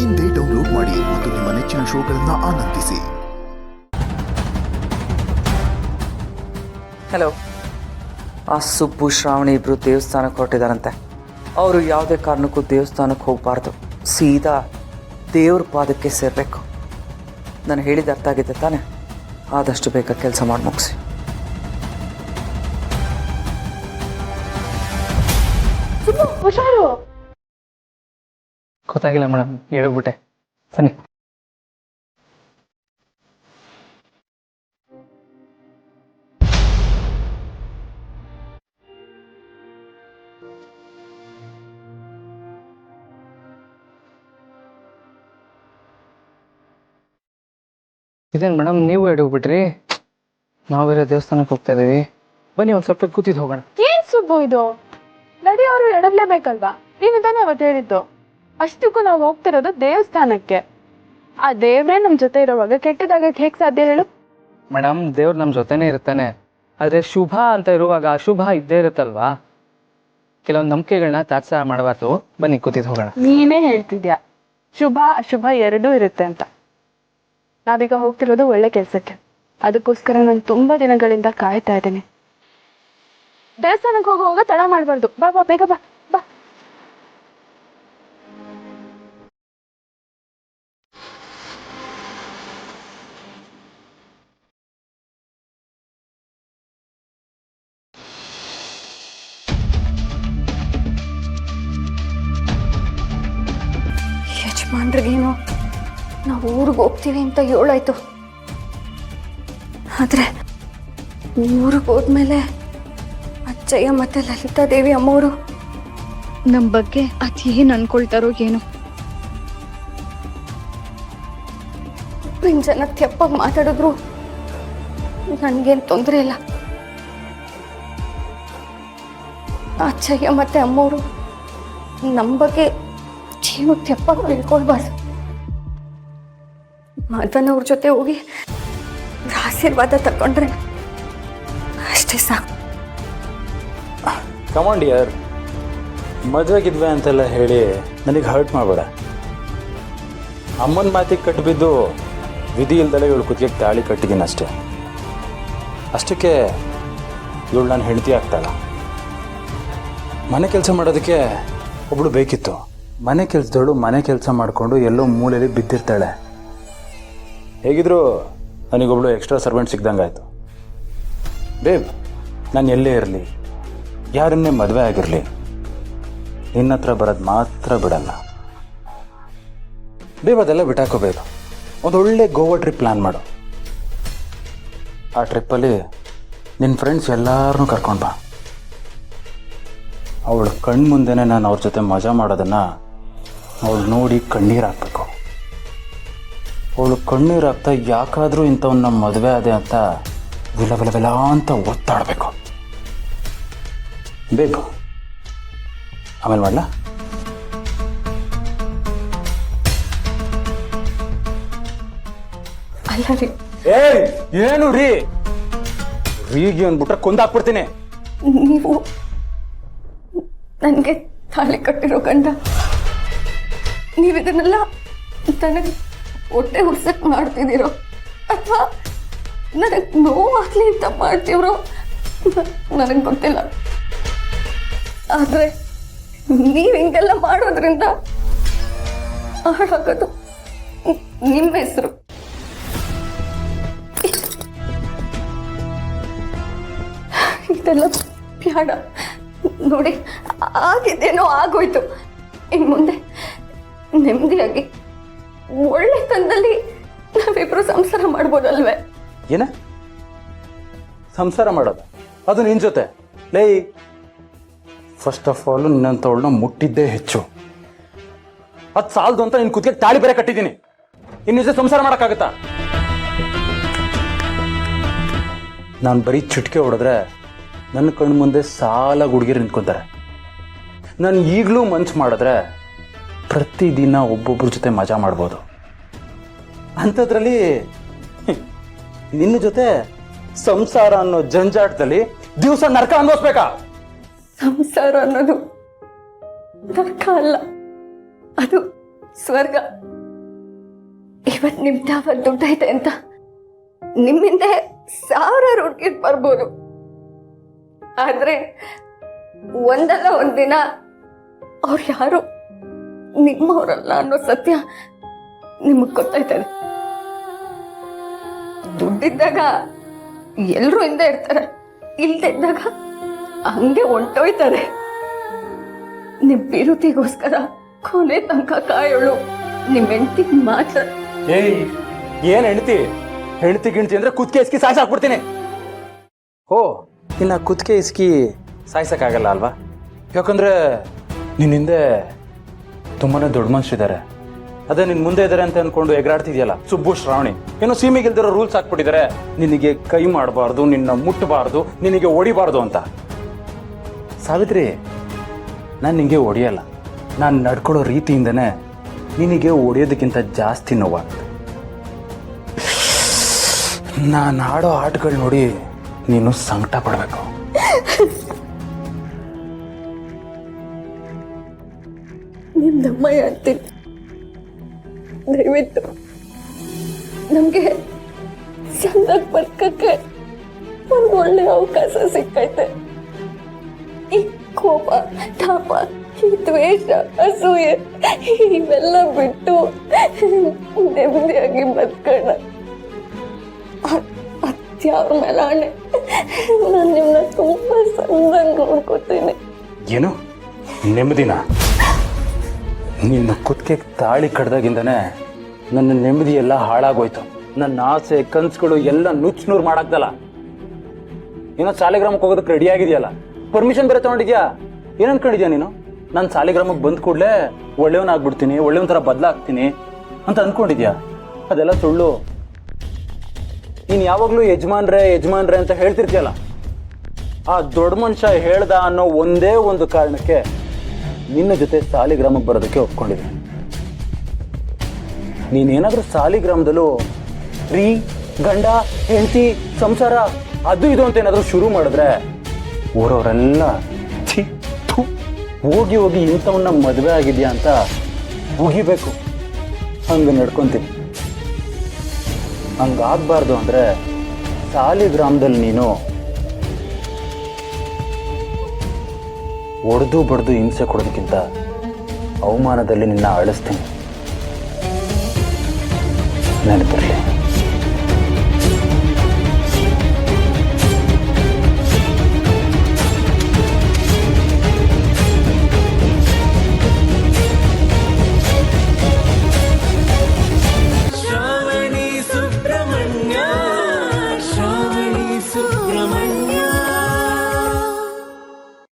ಇಂದೇ ಡೌನ್ಲೋಡ್ ಮಾಡಿ ಮತ್ತು ನಿಮ್ಮ ನೆಚ್ಚಿನ ಶೋಗಳನ್ನು ಆನಂದಿಸಿ. ಹಲೋ, ಆ ಸುಬ್ಬು ಶ್ರಾವಣಿ ಇಬ್ಬರು ದೇವಸ್ಥಾನಕ್ಕೆ ಹೊರಟಿದಾರಂತೆ. ಅವರು ಯಾವುದೇ ಕಾರಣಕ್ಕೂ ದೇವಸ್ಥಾನಕ್ಕೆ ಹೋಗಬಾರ್ದು, ಸೀದಾ ದೇವ್ರ ಪಾದಕ್ಕೆ ಸೇರಬೇಕು. ನಾನು ಹೇಳಿದ ಅರ್ಥ ಆಗಿದೆ ತಾನೆ? ಆದಷ್ಟು ಬೇಗ ಕೆಲಸ ಮಾಡಿ ಮುಗಿಸಿ. ಗೊತ್ತಾಗಿಲ್ಲ ಮೇಡಮ್, ಹೇಳ್ಬಿಟ್ಟೆ. ಬನ್ನಿ. ಇದೇನು ಮೇಡಮ್, ನೀವು ಹೋಗ್ಬಿಟ್ರಿ? ನಾವು ಬೇರೆ ದೇವಸ್ಥಾನಕ್ಕೆ ಹೋಗ್ತಾ ಇದೀವಿ. ಬನ್ನಿ ಒಂದು ಸ್ವಲ್ಪ ಕೂತಿದ್ದು ಹೋಗೋಣ. ಏನ್ ಸುಬ್ಬು ಇದು? ನಡಿ, ಅವರು ಎಡಬ್ಲೇಬೇಕಲ್ವಾ? ನೀನು ತಾನೇ ಅವತ್ತು ಹೇಳಿದ್ದು. ಅಷ್ಟಕ್ಕೂ ನಾವು ಹೋಗ್ತಿರೋದು ದೇವಸ್ಥಾನಕ್ಕೆ. ಆ ದೇವ್ರೇ ನಮ್ ಜೊತೆ ಇರೋವಾಗ ಕೆಟ್ಟದಾಗಕ್ಕೆ ಹೇಗ್ ಸಾಧ್ಯ ಹೇಳು? ಮೇಡಮ್, ದೇವ್ರು ನಮ್ಮ ಜೊತೆನೇ ಇರ್ತಾನೆ, ಆದ್ರೆ ಶುಭ ಅಂತ ಇರುವಾಗ ಅಶುಭ ಇದ್ದೇ ಇರುತ್ತಲ್ವಾ? ಕೆಲವೊಂದು ನಂಬಿಕೆಗಳನ್ನ ತಾತ್ಸಾರ ಮಾಡಬಾರ್ದು. ಬನ್ನಿ ಕೂತಿದ್ದು ಹೋಗೋಣ. ನೀನೇ ಹೇಳ್ತಿದ್ಯಾ ಶುಭ ಅಶುಭ ಎರಡೂ ಇರುತ್ತೆ ಅಂತ. ನಾವೀಗ ಹೋಗ್ತಿರೋದು ಒಳ್ಳೆ ಕೆಲ್ಸಕ್ಕೆ. ಅದಕ್ಕೋಸ್ಕರ ನಾನು ತುಂಬಾ ದಿನಗಳಿಂದ ಕಾಯ್ತಾ ಇದ್ದೀನಿ. ದೇವಸ್ಥಾನಕ್ಕೆ ಹೋಗುವಾಗ ತಡ ಮಾಡ್ಬಾರ್ದು. ಬಾ ಬಾ, ಬೇಗ ಬಾ ಬಾ. ಯಜಮಾನ್ರಿಗೇನು ನಾವು ಊರಿಗೆ ಹೋಗ್ತೀವಿ ಅಂತ ಹೇಳಾಯ್ತು. ಆದರೆ ಊರಿಗೆ ಹೋದ್ಮೇಲೆ ಅಚ್ಚಯ್ಯ ಮತ್ತೆ ಲಲಿತಾದೇವಿ ಅಮ್ಮವರು ನಮ್ಮ ಬಗ್ಗೆ ಅದೇನು ಅನ್ಕೊಳ್ತಾರೋ ಏನೋ. ಜನ ತೆಪ್ಪಾಗಿ ಮಾತಾಡಿದ್ರು ನನಗೇನು ತೊಂದರೆ ಇಲ್ಲ. ಅಚ್ಚಯ್ಯ ಮತ್ತೆ ಅಮ್ಮವರು ನಮ್ಮ ಬಗ್ಗೆ ಏನು ತೆಪ್ಪಾಗಿ ತಿಳ್ಕೊಳ್ಬಾರ್ದು. ಮಾಧವನವ್ರ ಜೊತೆ ಹೋಗಿ ಆಶೀರ್ವಾದ ತಗೊಂಡ್ರೆ ಅಷ್ಟೇ ಸಾಕು. ಕಮಾಂಡ್ ಯಾರ್, ಮದುವೆಗಿದ್ವೆ ಅಂತೆಲ್ಲ ಹೇಳಿ ನನಗೆ ಹರ್ಟ್ ಮಾಡಬೇಡ. ಅಮ್ಮನ ಮಾತಿಗೆ ಕಟ್ಟಿಬಿದ್ದು ವಿಧಿ ಇಲ್ದಲೆ ಇವಳು ಕುತ್ತಿಗೆ ತಾಳಿ ಕಟ್ಟಿದ್ದೀನಿ ಅಷ್ಟೇ. ಅಷ್ಟಕ್ಕೆ ಇವಳು ನಾನು ಹೆಂಡತಿ ಆಗ್ತಾಳ. ಮನೆ ಕೆಲಸ ಮಾಡೋದಕ್ಕೆ ಒಬ್ಳು ಬೇಕಿತ್ತು. ಮನೆ ಕೆಲಸದವಳು ಮನೆ ಕೆಲಸ ಮಾಡಿಕೊಂಡು ಎಲ್ಲೋ ಮೂಲೆಯಲ್ಲಿ ಬಿದ್ದಿರ್ತಾಳೆ. ಹೇಗಿದ್ರು ನನಗೊಬ್ಳು ಎಕ್ಸ್ಟ್ರಾ ಸರ್ವೆಂಟ್ ಸಿಗ್ದಂಗಾಯ್ತು. ಬೇಬ್, ನಾನು ಎಲ್ಲೇ ಇರಲಿ, ಯಾರನ್ನೇ ಮದುವೆ ಆಗಿರಲಿ, ನಿನ್ನ ಹತ್ರ ಬರೋದು ಮಾತ್ರ ಬಿಡಲ್ಲ. ಬೇಬ್, ಅದೆಲ್ಲ ಬಿಟ್ಟಾಕೋಬೇಕು. ಒಂದೊಳ್ಳೆ ಗೋವಾ ಟ್ರಿಪ್ ಪ್ಲ್ಯಾನ್ ಮಾಡು. ಆ ಟ್ರಿಪ್ಪಲ್ಲಿ ನಿನ್ನ ಫ್ರೆಂಡ್ಸ್ ಎಲ್ಲರನ್ನೂ ಕರ್ಕೊಂಡು ಬಾ. ಅವಳು ಕಣ್ಣು ಮುಂದೆನೇ ನಾನು ಅವ್ರ ಜೊತೆ ಮಜಾ ಮಾಡೋದನ್ನು ಅವಳು ನೋಡಿ ಕಣ್ಣೀರು ಹಾಕ್ಬೇಕು. ಅವಳು ಕಣ್ಣೀರು ಹಾಕ್ತಾ ಯಾಕಾದರೂ ಇಂಥವನ್ನ ಮದುವೆ ಅದೇ ಅಂತ ವಿಲ ವಿಲ ವಿಲ ಅಂತ ಒತ್ತಾಡಬೇಕು. ಬೇಕು ಆಮೇಲೆ ಮಾಡಲ? ಅಲ್ಲ ರೀ. ಏನು ರೀ ರೀಗಿ ಅಂದ್ಬಿಟ್ರೆ ಕೊಂದಾಕ್ಬಿಡ್ತೀನಿ. ನೀವು ನನಗೆ ತಾಳಿ ಕಟ್ಟಿರೋ ಗಂಡ, ನೀವಿದನ್ನೆಲ್ಲ ನನಗೆ ಹೊಟ್ಟೆ ಉರ್ಸಕ್ ಮಾಡ್ತಿದ್ದೀರೋ ಅಥವಾ ನನಗೆ ನೋವಾಗ್ಲಿ ಅಂತ ಮಾಡ್ತೀವ್ರೋ ನನಗೆ ಗೊತ್ತಿಲ್ಲ. ಆದ್ರೆ ನೀವು ಹಿಂಗೆಲ್ಲ ಮಾಡೋದ್ರಿಂದ ಹಾಳಾಗೋದು ನಿಮ್ಮ ಹೆಸರು. ಇದೆಲ್ಲ ಬೇಡ ನೋಡಿ. ಆಗಿದ್ದೇನೋ ಆಗೋಯ್ತು. ಇನ್ನು ಮುಂದೆ ನೆಮ್ಮದಿಯಾಗಿ ಒಳ್ಳೆ ತಂದಲ್ಲಿ ನಾವಿಬ್ರು ಸಂಸಾರ ಮಾಡ್ಬೋದಲ್ವೇ? ಏನ ಸಂಸಾರ ಮಾಡೋದು? ಅದು ನಿನ್ನ ಜೊತೆ? ಲೈ, ಫಸ್ಟ್ ಆಫ್ ಆಲ್ ನಿನ್ನಂಥವಳನ್ನ ಮುಟ್ಟಿದ್ದೇ ಹೆಚ್ಚು. ಅದು ಸಾಲದು ಅಂತ ನಿನ್ನ ಕುತ್ತಿಗೆ ತಾಳಿ ಬೇರೆ ಕಟ್ಟಿದ್ದೀನಿ. ಇನ್ನು ನಿಜ ಸಂಸಾರ ಮಾಡೋಕ್ಕಾಗತ್ತಾ? ನಾನು ಬರೀ ಚಿಟಿಕೆ ಹೊಡೆದ್ರೆ ನನ್ನ ಕಣ್ಣು ಮುಂದೆ ಸಾಲ ಹುಡುಗಿರು ನಿಂತ್ಕೊತಾರೆ. ನಾನು ಈಗಲೂ ಮನ್ಸು ಮಾಡಿದ್ರೆ ಪ್ರತಿದಿನ ಒಬ್ಬೊಬ್ಬರ ಜೊತೆ ಮಜಾ ಮಾಡ್ಬೋದು. ಅಂಥದ್ರಲ್ಲಿ ನಿನ್ನ ಜೊತೆ ಸಂಸಾರ ಅನ್ನೋ ಜಂಜಾಟದಲ್ಲಿ ದಿವಸ ನರಕ ಅನುಭವಿಸ್ಬೇಕಾ? ಸಂಸಾರ ಅನ್ನೋದು ನರಕ ಅಲ್ಲ, ಅದು ಸ್ವರ್ಗ. ಇವತ್ತು ನಿಮ್ದು ಯಾವ ದುಡ್ಡೈತೆ ಅಂತ ನಿಮ್ಮಿಂದ ಸಾವಿರಾರು ಹುಡುಗಿರ್ ಬರ್ಬೋದು, ಆದ್ರೆ ಒಂದಲ್ಲ ಒಂದಿನ ಅವ್ರು ಯಾರು ನಿಮ್ಮವರಲ್ಲ ಅನ್ನೋ ಸತ್ಯ ನಿಮಗ್ ಗೊತ್ತಾಯ್ತದೆ. ದುಡ್ಡಿದ್ದಾಗ ಎಲ್ರೂ ಹಿಂದೆ ಇರ್ತಾರೆ, ಇಲ್ದೇ ಇದ್ದಾಗ ಹಂಗೆ ಹೊಂಟೋಯ್ತಾರೆ. ನಿಮ್ ಪಿರುತಿಗೋಸ್ಕರ ಕೊನೆ ತನಕ ಕಾಯೋಳು ನಿಮ್ ಹೆಂಡತಿ ಮಾತ್ರ. ಏಯ್, ಏನ್ ಹೆಂಡತಿ ಗಿಣ್ತಿ ಅಂದ್ರೆ ಕುತ್ತಿಗೆ ಇಸ್ಕಿ ಸಾಯ್ಸಾಕ್ಬಿಡ್ತೀನಿ. ಓ, ಇನ್ನು ಕುತ್ತಿಗೆ ಇಸ್ಕಿ ಸಾಯ್ಸಕ್ಕಾಗಲ್ಲ ಅಲ್ವಾ? ಯಾಕಂದ್ರೆ ನಿನ್ನ ಹಿಂದೆ ತುಂಬಾನೇ ದೊಡ್ಡ ಮನುಷ್ಯರಿದ್ದಾರೆ. ಅದೇ ನಿನ್ ಮುಂದೆ ಇದ್ದಾರೆ ಅಂತ ಅನ್ಕೊಂಡು ಎಗರಾಡ್ತಿದ್ಯಲ್ಲ ಸುಬ್ಬು ಶ್ರಾವಣಿ, ಏನೋ ಸೀಮೆಗಿಲ್ದಿರೋ ರೂಲ್ಸ್ ಹಾಕ್ಬಿಟ್ಟಿದ್ದಾರೆ. ನಿನಗೆ ಕೈ ಮಾಡಬಾರ್ದು, ನಿನ್ನ ಮುಟ್ಟಬಾರ್ದು, ನಿನಗೆ ಹೊಡಿಬಾರ್ದು ಅಂತ. ಸಾವಿತ್ರಿ, ನಾನು ನಿನಗೆ ಹೊಡಿಯಲ್ಲ. ನಾನು ನಡ್ಕೊಳ್ಳೋ ರೀತಿಯಿಂದನೇ ನಿನಗೆ ಹೊಡೆಯೋದಕ್ಕಿಂತ ಜಾಸ್ತಿ ನೋವಾಗ್ತದೆ. ನಾನು ಆಡೋ ಆಟಗಳು ನೋಡಿ ನೀನು ಸಂಕಟ ಪಡಬೇಕು. ನಿಮ್ದಮ್ಮಯ್ಯ ಅಂತೀನಿ, ದಯವಿಟ್ಟು ನಮ್ಗೆ ಚಂದಾಗಿ ಬದುಕಕ್ಕೆ ಒಂದು ಒಳ್ಳೆ ಅವಕಾಶ ಸಿಕ್ಕೈತೆ. ಈ ಕೋಪ, ತಾಪ, ಈ ದ್ವೇಷ, ಅಸೂಯೆ ಇವೆಲ್ಲ ಬಿಟ್ಟು ನೆಮ್ಮದಿಯಾಗಿ ಬದುಕೋಣ. ಅತ್ಯಾವ್ರ ಮೇಲೆ ಆಣೆ, ನಾನು ನಿಮ್ಮನ್ನ ತುಂಬಾ ಚಂದಾಗಿ ನೋಡ್ಕೊತೀನಿ. ಏನು ನೆಮ್ಮದಿನ? ನಿನ್ನ ಕುತ್ತಿಗೆ ತಾಳಿ ಕಡ್ದಾಗಿಂದನೇ ನನ್ನ ನೆಮ್ಮದಿ ಎಲ್ಲ ಹಾಳಾಗೋಯ್ತು. ನನ್ನ ಆಸೆ ಕನ್ಸುಗಳು ಎಲ್ಲ ನುಚ್ಚುನೂರು ಮಾಡಾಕ್ದಲ್ಲ. ಏನೋ ಸಾಲಿಗ್ರಾಮಕ್ಕೆ ಹೋಗೋದಕ್ಕೆ ರೆಡಿ ಆಗಿದೆಯಲ್ಲ, ಪರ್ಮಿಷನ್ ಬೇರೆ ತಗೊಂಡಿದ್ಯಾ? ಏನು ಅನ್ಕೊಂಡಿದ್ಯಾ ನೀನು? ನಾನು ಸಾಲಿಗ್ರಾಮಕ್ಕೆ ಬಂದ ಕೂಡಲೇ ಒಳ್ಳೆಯವನಾಗ್ಬಿಡ್ತೀನಿ, ಒಳ್ಳೆಯವನ ಥರ ಬದಲಾಗ್ತೀನಿ ಅಂತ ಅಂದ್ಕೊಂಡಿದ್ಯಾ? ಅದೆಲ್ಲ ಸುಳ್ಳು. ನೀನು ಯಾವಾಗಲೂ ಯಜಮಾನ್ರೆ ಅಂತ ಹೇಳ್ತಿರ್ತೀಯಲ್ಲ, ಆ ದೊಡ್ಡ ಮನುಷ್ಯ ಹೇಳ್ದ ಅನ್ನೋ ಒಂದೇ ಒಂದು ಕಾರಣಕ್ಕೆ ನಿನ್ನ ಜೊತೆ ಸಾಲಿಗ್ರಾಮಕ್ಕೆ ಬರೋದಕ್ಕೆ ಒಪ್ಕೊಂಡಿದ್ದೆ. ನೀನೇನಾದ್ರೂ ಸಾಲಿಗ್ರಾಮದಲ್ಲೂ ಸ್ತ್ರೀ, ಗಂಡ, ಹೆಂಡತಿ, ಸಂಸಾರ ಅದು ಇದು ಅಂತ ಏನಾದರೂ ಶುರು ಮಾಡಿದ್ರೆ ಊರವರೆಲ್ಲ ಹೋಗಿ ಇಂಥವನ್ನ ಮದುವೆ ಆಗಿದ್ಯಾ ಅಂತ ಮುಗಿಬೇಕು. ಹಂಗೆ ನಡ್ಕೊಂತೀನಿ. ಹಂಗಾಗಬಾರ್ದು ಅಂದರೆ ಸಾಲಿಗ್ರಾಮದಲ್ಲಿ ನೀನು ಒಡೆದು ಬಡ್ದು ಹಿಂಸೆ ಕೊಡೋದಕ್ಕಿಂತ ಅವಮಾನದಲ್ಲಿ ನಿನ್ನ ಅಳಿಸ್ತೀನಿ. ನೆನಪಿರಲಿ.